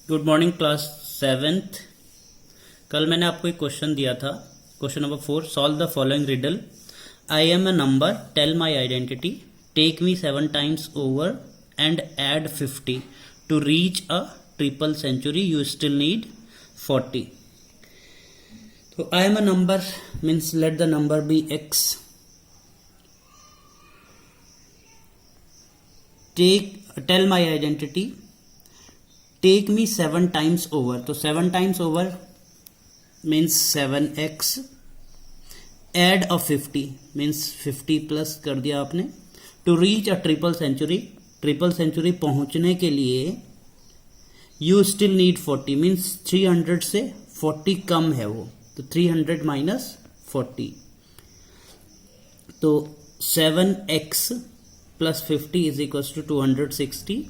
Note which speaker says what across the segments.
Speaker 1: Good morning class seventh. कल मैंने आपको एक क्वेश्चन दिया था, question number 4। Solve the following riddle. I am a number, tell my identity, take me 7 times over and add 50 to reach a triple century, you still need 40। तो I am a number means let the number be X. Tell my identity, take me 7 times over. तो 7 times over means 7x, add a 50 means 50 plus कर दिया आपने। To reach a triple century, triple century पहुंचने के लिए you still need 40 means 300 से 40 कम है वो, तो 300 माइनस 40। तो 7x plus 50 is equal to 260।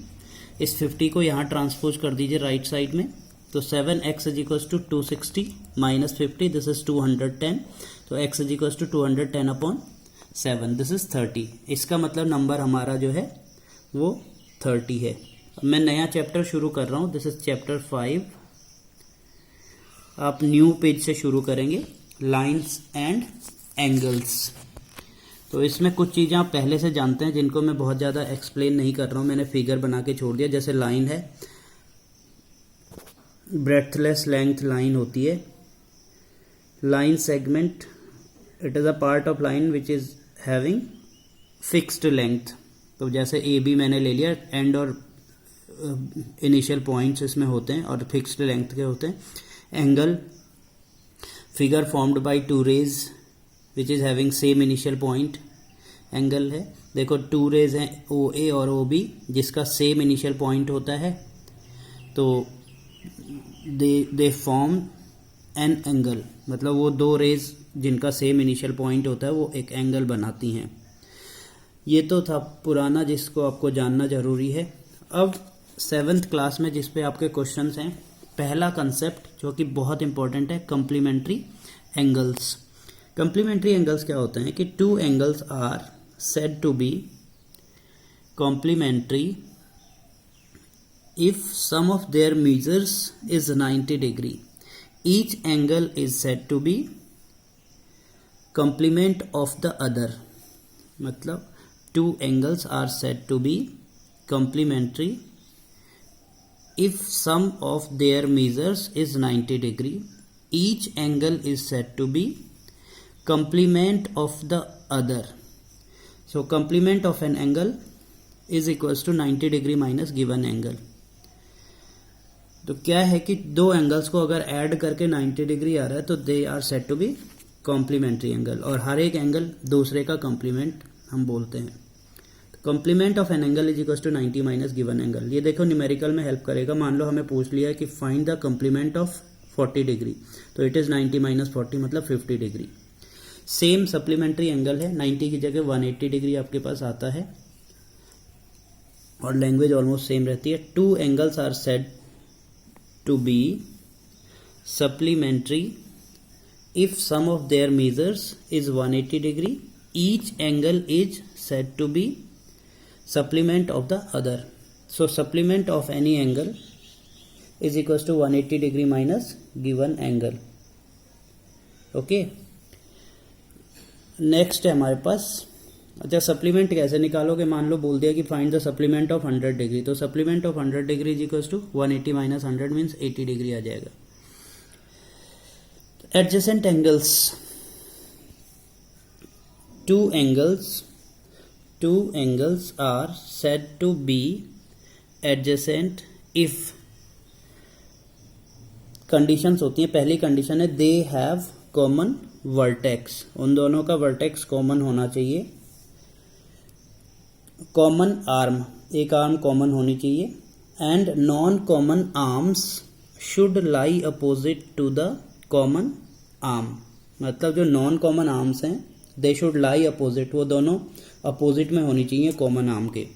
Speaker 1: इस 50 को यहाँ ट्रांसपोज कर दीजिए राइट साइड में, तो 7x is equal to 260 minus 50, this is 210। तो x is equal to 210 upon 7, this is 30। इसका मतलब नंबर हमारा जो है वो 30 है। अब मैं नया चैप्टर शुरू कर रहा हूँ, दिस इज चैप्टर 5। आप न्यू पेज से शुरू करेंगे, लाइन्स एंड एंगल्स। तो इसमें कुछ चीज़ें आप पहले से जानते हैं जिनको मैं बहुत ज़्यादा एक्सप्लेन नहीं कर रहा हूँ, मैंने फिगर बना के छोड़ दिया। जैसे लाइन है, ब्रेथलेस लेंथ लाइन होती है। Line segment, it is a part of line which is having fixed length. तो जैसे ए बी मैंने ले लिया, एंड और इनिशियल पॉइंट्स इसमें होते हैं और फिक्स्ड लेंथ के होते हैं। Angle, figure formed by two rays which is having same initial point, angle है। देखो 2 रेज हैं ओ ए और ओ बी, जिसका सेम इनिशियल पॉइंट होता है, तो दे फॉर्म एन एंगल। मतलब वो 2 रेज जिनका सेम इनिशियल पॉइंट होता है वो एक एंगल बनाती हैं। ये तो था पुराना जिसको आपको जानना जरूरी है। अब 7th क्लास में जिस पे आपके क्वेश्चंस हैं, पहला कंसेप्ट जो कि बहुत इंपॉर्टेंट है, कम्प्लीमेंट्री एंगल्स। कम्प्लीमेंट्री एंगल्स क्या होते हैं कि 2 angles are said to be complementary if sum of their measures is 90 degree. Each angle is said to be complement of the other. मतलब 2 angles are said to be complementary if sum of their measures is 90 degree. Each angle is said to be complement of the other. So complement of an angle is equals to 90 degree minus given angle. तो क्या है कि 2 angles को अगर add करके 90 degree आ रहा है तो they are said to be complementary angle, और हर एक एंगल दूसरे का कॉम्प्लीमेंट हम बोलते हैं। Complement of an angle is equal to 90 minus given angle. ये देखो न्यूमेरिकल में हेल्प करेगा। मान लो हमें पूछ लिया है कि find the complement of 40 degree, तो इट इज़ 90 माइनस 40 मतलब 50 डिग्री। सेम सप्लीमेंट्री एंगल है, 90 की जगह 180 डिग्री आपके पास आता है, और लैंग्वेज ऑलमोस्ट सेम रहती है। 2 angles are said to be supplementary if sum of their measures is 180 degree. Each angle is said to be supplement of the other. So supplement of any angle is equals to 180 degree minus given angle. Okay, next है हमारे पास। अच्छा, supplement कैसे निकालोगे? मान लो बोल दिया कि find the supplement of 100 degree, तो supplement of 100 degree is equal to 180 minus 100 means 80 degree आ जाएगा। Adjacent angles, 2 angles are said to be adjacent if conditions होती हैं। पहली कंडीशन है दे हैव कॉमन वर्टेक्स, उन दोनों का वर्टेक्स कॉमन होना चाहिए। कॉमन आर्म, एक आर्म कॉमन होनी चाहिए। And non common arms should lie opposite to the common arm. मतलब जो नॉन कॉमन आर्म्स हैं दे शुड लाई अपोजिट, वो दोनों अपोजिट में होनी चाहिए कॉमन आर्म के।